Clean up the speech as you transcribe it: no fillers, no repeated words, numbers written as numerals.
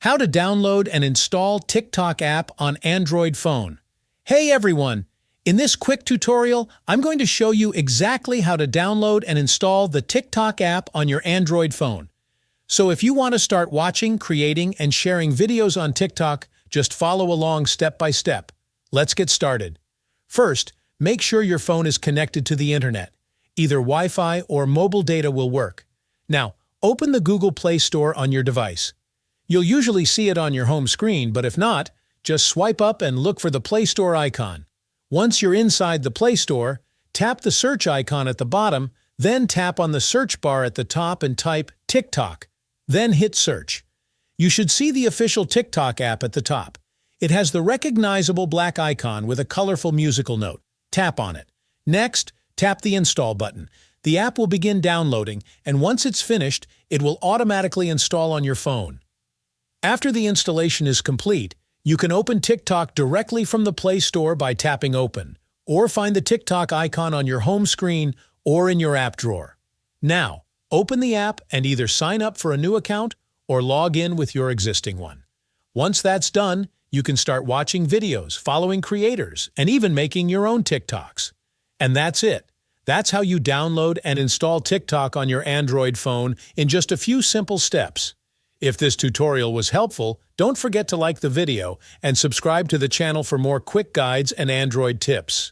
How to download and install TikTok app on Android phone. Hey everyone! In this quick tutorial, I'm going to show you exactly how to download and install the TikTok app on your Android phone. So if you want to start watching, creating, and sharing videos on TikTok, just follow along step by step. Let's get started. First, make sure your phone is connected to the internet. Either Wi-Fi or mobile data will work. Now, open the Google Play Store on your device. You'll usually see it on your home screen, but if not, just swipe up and look for the Play Store icon. Once you're inside the Play Store, tap the search icon at the bottom, then tap on the search bar at the top and type TikTok. Then hit search. You should see the official TikTok app at the top. It has the recognizable black icon with a colorful musical note. Tap on it. Next, tap the install button. The app will begin downloading, and once it's finished, it will automatically install on your phone. After the installation is complete, you can open TikTok directly from the Play Store by tapping Open, or find the TikTok icon on your home screen or in your app drawer. Now, open the app and either sign up for a new account or log in with your existing one. Once that's done, you can start watching videos, following creators, and even making your own TikToks. And that's it. That's how you download and install TikTok on your Android phone in just a few simple steps. If this tutorial was helpful, don't forget to like the video and subscribe to the channel for more quick guides and Android tips.